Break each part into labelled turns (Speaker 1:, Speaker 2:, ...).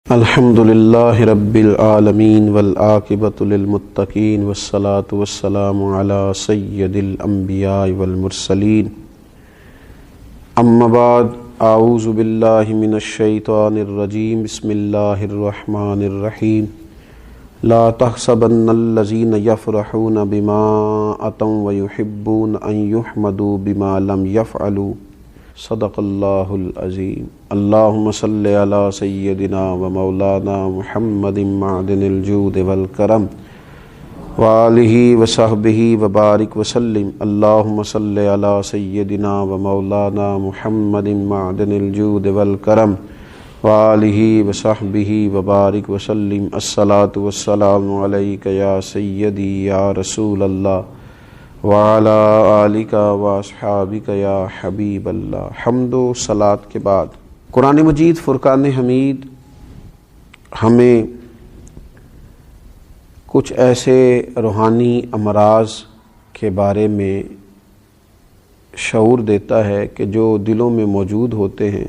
Speaker 1: الحمد للہ رب العالمین والعاقبۃ للمتقین والصلاة والسلام علی سید الانبیاء والمرسلین اما بعد اعوذ باللہ من الشیطان الرجیم بسم اللہ الرحمن الرحیم لا تحسبن الذین یفرحون بما اتوا ویحبون ان یحمدوا بما لم یفعلوا صدق اللہ العظیم اللہم صلی علی سیدنا و مولانا محمد معدن الجود والکرم وآلہ وصحبہ وبارک وسلم اللہم صلی علی سیدنا و مولانا محمد معدن الجود والکرم وآلہ وصحبہ وبارک وسلم الصلاۃ والسلام علیک یا سیدی یا رسول اللہ وعلی آلک واصحابک یا حبیب اللہ۔ حمد و صلاۃ کے بعد قرآن مجید فرقان حمید ہمیں کچھ ایسے روحانی امراض کے بارے میں شعور دیتا ہے کہ جو دلوں میں موجود ہوتے ہیں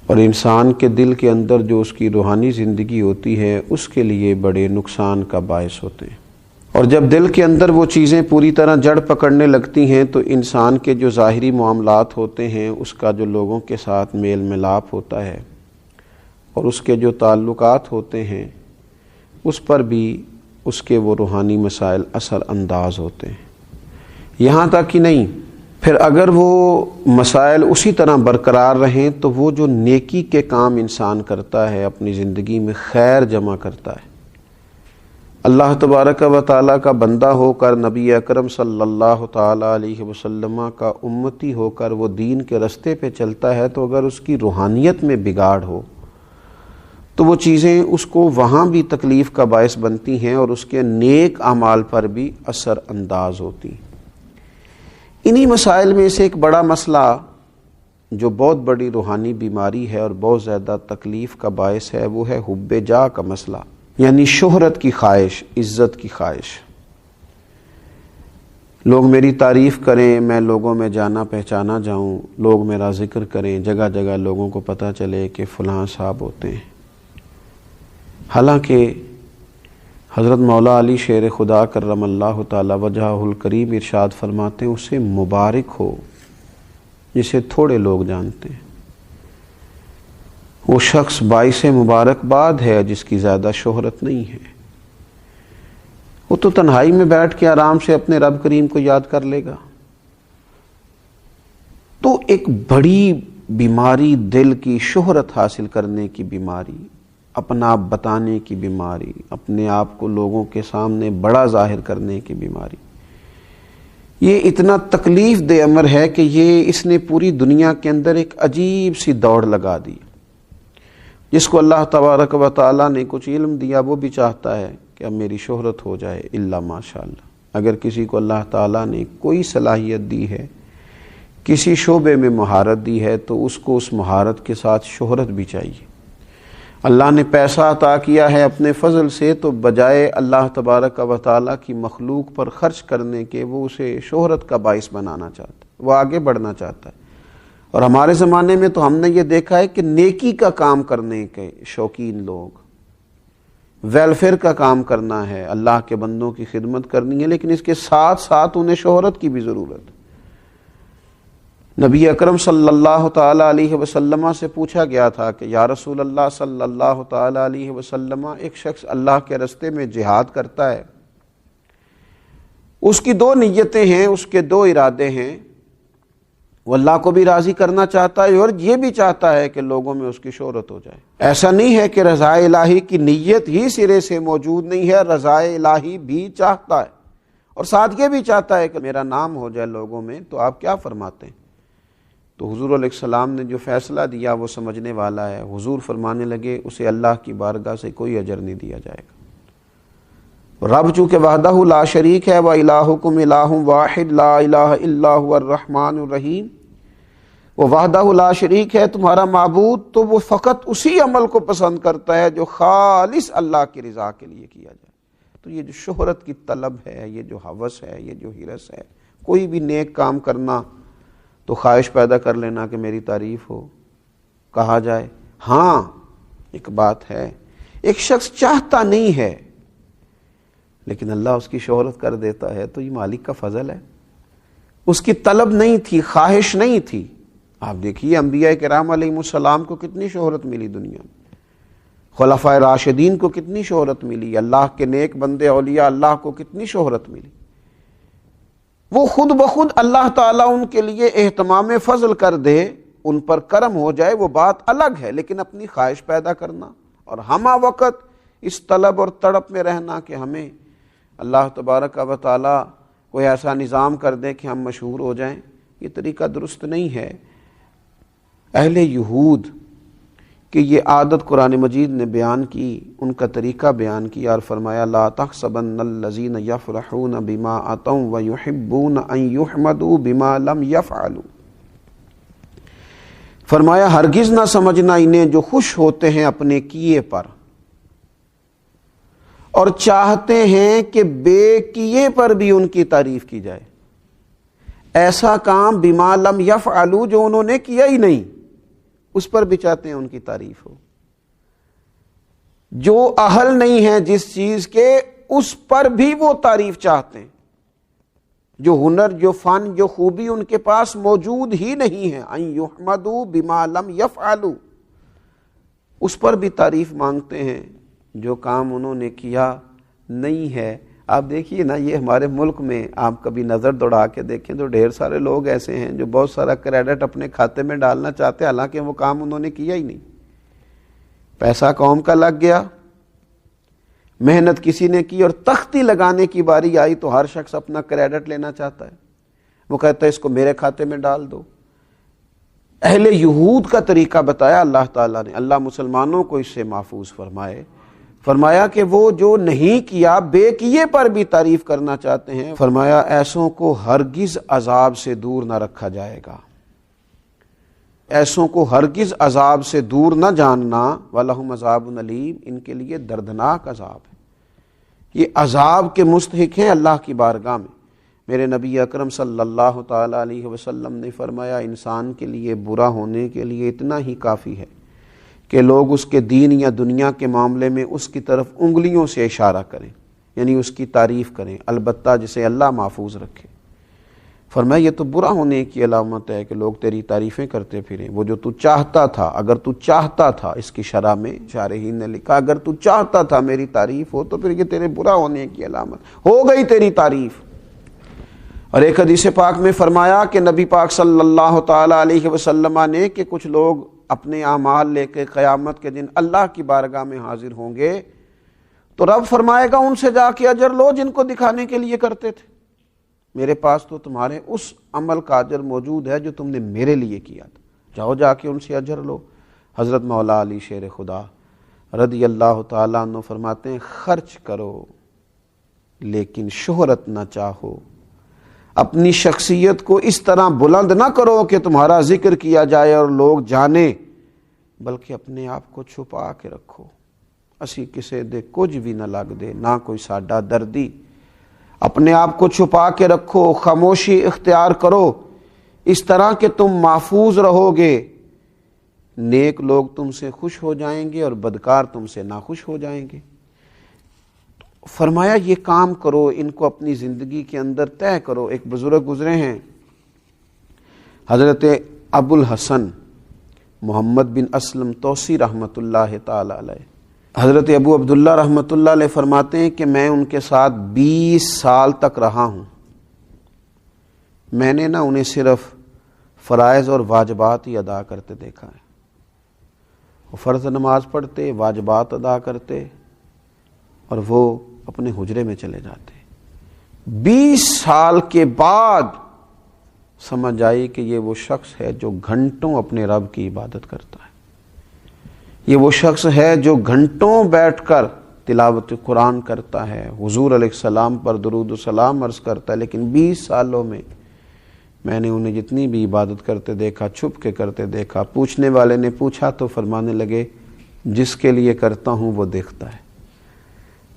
Speaker 1: اور انسان کے دل کے اندر جو اس کی روحانی زندگی ہوتی ہے اس کے لیے بڑے نقصان کا باعث ہوتے ہیں، اور جب دل کے اندر وہ چیزیں پوری طرح جڑ پکڑنے لگتی ہیں تو انسان کے جو ظاہری معاملات ہوتے ہیں، اس کا جو لوگوں کے ساتھ میل ملاپ ہوتا ہے اور اس کے جو تعلقات ہوتے ہیں اس پر بھی اس کے وہ روحانی مسائل اثر انداز ہوتے ہیں۔ یہاں تک کہ نہیں، پھر اگر وہ مسائل اسی طرح برقرار رہیں تو وہ جو نیکی کے کام انسان کرتا ہے، اپنی زندگی میں خیر جمع کرتا ہے، اللہ تبارک و تعالیٰ کا بندہ ہو کر، نبی اکرم صلی اللہ تعالیٰ علیہ وسلم کا امتی ہو کر وہ دین کے رستے پہ چلتا ہے، تو اگر اس کی روحانیت میں بگاڑ ہو تو وہ چیزیں اس کو وہاں بھی تکلیف کا باعث بنتی ہیں اور اس کے نیک اعمال پر بھی اثر انداز ہوتی ہیں۔ انہی مسائل میں سے ایک بڑا مسئلہ جو بہت بڑی روحانی بیماری ہے اور بہت زیادہ تکلیف کا باعث ہے، وہ ہے حب جاہ کا مسئلہ، یعنی شہرت کی خواہش، عزت کی خواہش۔ لوگ میری تعریف کریں، میں لوگوں میں جانا پہچانا جاؤں، لوگ میرا ذکر کریں، جگہ جگہ لوگوں کو پتہ چلے کہ فلاں صاحب ہوتے ہیں۔ حالانکہ حضرت مولا علی شیر خدا کرم اللہ تعالی وجہہ الکریم ارشاد فرماتے ہیں، اسے مبارک ہو جسے تھوڑے لوگ جانتے ہیں، وہ شخص باعث مبارکباد ہے جس کی زیادہ شہرت نہیں ہے۔ وہ تو تنہائی میں بیٹھ کے آرام سے اپنے رب کریم کو یاد کر لے گا۔ تو ایک بڑی بیماری دل کی، شہرت حاصل کرنے کی بیماری، اپنا آپ بتانے کی بیماری، اپنے آپ کو لوگوں کے سامنے بڑا ظاہر کرنے کی بیماری، یہ اتنا تکلیف دہ امر ہے کہ اس نے پوری دنیا کے اندر ایک عجیب سی دوڑ لگا دی۔ جس کو اللہ تبارک و تعالیٰ نے کچھ علم دیا وہ بھی چاہتا ہے کہ اب میری شہرت ہو جائے، الا ماشاء اللہ۔ اگر کسی کو اللہ تعالیٰ نے کوئی صلاحیت دی ہے، کسی شعبے میں مہارت دی ہے، تو اس کو اس مہارت کے ساتھ شہرت بھی چاہیے۔ اللہ نے پیسہ عطا کیا ہے اپنے فضل سے، تو بجائے اللہ تبارک و تعالیٰ کی مخلوق پر خرچ کرنے کے وہ اسے شہرت کا باعث بنانا چاہتا ہے، وہ آگے بڑھنا چاہتا ہے۔ اور ہمارے زمانے میں تو ہم نے یہ دیکھا ہے کہ نیکی کا کام کرنے کے شوقین لوگ، ویلفیئر کا کام کرنا ہے، اللہ کے بندوں کی خدمت کرنی ہے، لیکن اس کے ساتھ ساتھ انہیں شہرت کی بھی ضرورت ہے۔ نبی اکرم صلی اللہ تعالی علیہ وسلم سے پوچھا گیا تھا کہ یا رسول اللہ صلی اللہ تعالی علیہ وسلم، ایک شخص اللہ کے رستے میں جہاد کرتا ہے، اس کی دو نیتیں ہیں، اس کے دو ارادے ہیں، وہ اللہ کو بھی راضی کرنا چاہتا ہے اور یہ بھی چاہتا ہے کہ لوگوں میں اس کی شہرت ہو جائے۔ ایسا نہیں ہے کہ رضا الہی کی نیت ہی سرے سے موجود نہیں ہے، رضا الہی بھی چاہتا ہے اور ساتھ یہ بھی چاہتا ہے کہ میرا نام ہو جائے لوگوں میں۔ تو آپ کیا فرماتے ہیں؟ تو حضور علیہ السلام نے جو فیصلہ دیا وہ سمجھنے والا ہے۔ حضور فرمانے لگے، اسے اللہ کی بارگاہ سے کوئی اجر نہیں دیا جائے گا۔ رب چونکہ وحدہ لا شریک ہے، وَإِلَٰهُكُمْ إِلَٰهٌ وَاحِدٌ لَا إِلَٰهَ إِلَّا هُوَ الرَّحْمَٰنُ الرَّحِيمُ، وہ وحدہ لا شریک ہے تمہارا معبود، تو وہ فقط اسی عمل کو پسند کرتا ہے جو خالص اللہ کی رضا کے لیے کیا جائے۔ تو یہ جو شہرت کی طلب ہے، یہ جو ہوس ہے، یہ جو ہرس ہے، کوئی بھی نیک کام کرنا تو خواہش پیدا کر لینا کہ میری تعریف ہو، کہا جائے۔ ہاں، ایک بات ہے، ایک شخص چاہتا نہیں ہے لیکن اللہ اس کی شہرت کر دیتا ہے، تو یہ مالک کا فضل ہے۔ اس کی طلب نہیں تھی، خواہش نہیں تھی۔ آپ دیکھیے انبیاء کرام علیہ السلام کو کتنی شہرت ملی دنیا میں، خلفائے راشدین کو کتنی شہرت ملی، اللہ کے نیک بندے اولیاء اللہ کو کتنی شہرت ملی۔ وہ خود بخود اللہ تعالیٰ ان کے لیے اہتمام فضل کر دے، ان پر کرم ہو جائے، وہ بات الگ ہے، لیکن اپنی خواہش پیدا کرنا اور ہمہ وقت اس طلب اور تڑپ میں رہنا کہ ہمیں اللہ تبارک و تعالیٰ کوئی ایسا نظام کر دے کہ ہم مشہور ہو جائیں، یہ طریقہ درست نہیں ہے۔ اہل یہود کہ یہ عادت قرآن مجید نے بیان کی، ان کا طریقہ بیان کیا اور فرمایا لا تحسبن الذین یفرحون بما اتوا ویحبون ان یحمدوا بما لم یفعلوا، فرمایا ہرگز نہ سمجھنا انہیں جو خوش ہوتے ہیں اپنے کیے پر اور چاہتے ہیں کہ بے کیے پر بھی ان کی تعریف کی جائے، ایسا کام بما لم یفعلوا جو انہوں نے کیا ہی نہیں اس پر بھی چاہتے ہیں ان کی تعریف ہو، جو اہل نہیں ہے جس چیز کے اس پر بھی وہ تعریف چاہتے ہیں، جو ہنر، جو فن، جو خوبی ان کے پاس موجود ہی نہیں ہے، ان یحمدوا بما لم یفعلوا، اس پر بھی تعریف مانگتے ہیں جو کام انہوں نے کیا نہیں ہے۔ آپ دیکھیے نا، یہ ہمارے ملک میں آپ کبھی نظر دوڑا کے دیکھیں تو ڈھیر سارے لوگ ایسے ہیں جو بہت سارا کریڈٹ اپنے کھاتے میں ڈالنا چاہتے ہیں، حالانکہ وہ کام انہوں نے کیا ہی نہیں۔ پیسہ قوم کا لگ گیا، محنت کسی نے کی، اور تختی لگانے کی باری آئی تو ہر شخص اپنا کریڈٹ لینا چاہتا ہے، وہ کہتا ہے اس کو میرے کھاتے میں ڈال دو۔ اہل یہود کا طریقہ بتایا اللہ تعالیٰ نے، اللہ مسلمانوں کو اس سے محفوظ فرمائے۔ فرمایا کہ وہ جو نہیں کیا بے کیے پر بھی تعریف کرنا چاہتے ہیں، فرمایا ایسوں کو ہرگز عذاب سے دور نہ رکھا جائے گا، ایسوں کو ہرگز عذاب سے دور نہ جاننا، وَلَهُمْ عَذَابٌ أَلِيمٌ، ان کے لیے دردناک عذاب ہے۔ یہ عذاب کے مستحق ہیں اللہ کی بارگاہ میں۔ میرے نبی اکرم صلی اللہ تعالی علیہ وسلم نے فرمایا انسان کے لیے برا ہونے کے لیے اتنا ہی کافی ہے کہ لوگ اس کے دین یا دنیا کے معاملے میں اس کی طرف انگلیوں سے اشارہ کریں، یعنی اس کی تعریف کریں، البتہ جسے اللہ محفوظ رکھے۔ فرمایا یہ تو برا ہونے کی علامت ہے کہ لوگ تیری تعریفیں کرتے پھریں، وہ جو تو چاہتا تھا، اگر تو چاہتا تھا، اس کی شرح میں شارحین نے لکھا اگر تو چاہتا تھا میری تعریف ہو تو پھر یہ تیرے برا ہونے کی علامت ہو گئی تیری تعریف۔ اور ایک حدیث پاک میں فرمایا کہ نبی پاک صلی اللہ تعالی علیہ وسلم نے کہ کچھ لوگ اپنے اعمال لے کے قیامت کے دن اللہ کی بارگاہ میں حاضر ہوں گے تو رب فرمائے گا ان سے جا کے اجر لو جن کو دکھانے کے لیے کرتے تھے، میرے پاس تو تمہارے اس عمل کا اجر موجود ہے جو تم نے میرے لیے کیا تھا، جاؤ جا کے ان سے اجر لو۔ حضرت مولا علی شیر خدا رضی اللہ تعالیٰ عنہ فرماتے ہیں خرچ کرو لیکن شہرت نہ چاہو، اپنی شخصیت کو اس طرح بلند نہ کرو کہ تمہارا ذکر کیا جائے اور لوگ جانیں، بلکہ اپنے آپ کو چھپا کے رکھو۔ اسی کسے دے کچھ بھی نہ لگ دے، نہ کوئی ساڈا دردی، اپنے آپ کو چھپا کے رکھو، خاموشی اختیار کرو، اس طرح کہ تم محفوظ رہو گے، نیک لوگ تم سے خوش ہو جائیں گے اور بدکار تم سے ناخوش ہو جائیں گے۔ فرمایا یہ کام کرو، ان کو اپنی زندگی کے اندر طے کرو۔ ایک بزرگ گزرے ہیں حضرت ابو الحسن محمد بن اسلم توسی رحمۃ اللہ تعالی علیہ، حضرت ابو عبداللہ رحمۃ اللہ علیہ فرماتے ہیں کہ میں ان کے ساتھ 20 سال تک رہا ہوں، میں نے انہیں صرف فرائض اور واجبات ہی ادا کرتے دیکھا ہے، وہ فرض نماز پڑھتے، واجبات ادا کرتے اور وہ اپنے حجرے میں چلے جاتے۔ 20 سال کے بعد سمجھ آئی کہ یہ وہ شخص ہے جو گھنٹوں اپنے رب کی عبادت کرتا ہے، یہ وہ شخص ہے جو گھنٹوں بیٹھ کر تلاوت قرآن کرتا ہے، حضور علیہ السلام پر درود و سلام عرض کرتا ہے، لیکن 20 سالوں میں نے انہیں جتنی بھی عبادت کرتے دیکھا، چھپ کے کرتے دیکھا۔ پوچھنے والے نے پوچھا تو فرمانے لگے جس کے لیے کرتا ہوں وہ دیکھتا ہے،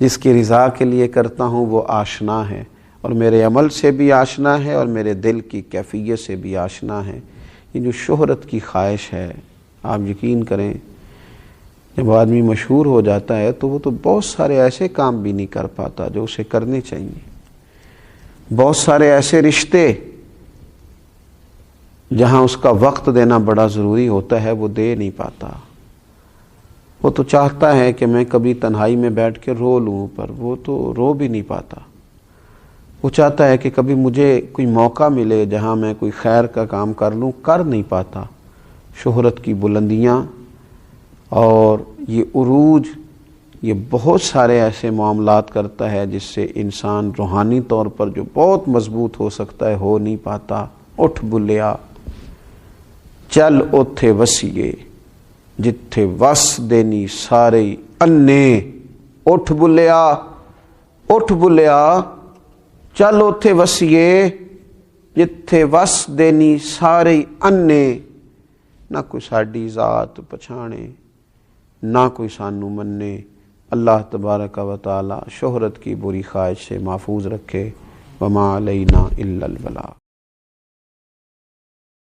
Speaker 1: جس کی رضا کے لیے کرتا ہوں وہ آشنا ہے، اور میرے عمل سے بھی آشنا ہے اور میرے دل کی کیفیت سے بھی آشنا ہے۔ یہ جو شہرت کی خواہش ہے، آپ یقین کریں جب آدمی مشہور ہو جاتا ہے تو وہ تو بہت سارے ایسے کام بھی نہیں کر پاتا جو اسے کرنے چاہیے، بہت سارے ایسے رشتے جہاں اس کا وقت دینا بڑا ضروری ہوتا ہے وہ دے نہیں پاتا۔ وہ تو چاہتا ہے کہ میں کبھی تنہائی میں بیٹھ کے رو لوں، پر وہ تو رو بھی نہیں پاتا۔ وہ چاہتا ہے کہ کبھی مجھے کوئی موقع ملے جہاں میں کوئی خیر کا کام کر لوں، کر نہیں پاتا۔ شہرت کی بلندیاں اور یہ عروج، یہ بہت سارے ایسے معاملات کرتا ہے جس سے انسان روحانی طور پر جو بہت مضبوط ہو سکتا ہے ہو نہیں پاتا۔ اٹھ بلیا چل اوتھے وسیے جتھے وس دینی سارے انے۔ اٹھ بلیا چل اوتھے وسیے جتھے وس دینی سارے انے۔ نہ کوئی ساڈی ذات پچھانے، نہ کوئی سانو منے۔ اللہ تبارک و تعالی شہرت کی بری خواہش سے محفوظ رکھے۔ وما علینا الا البلاغ۔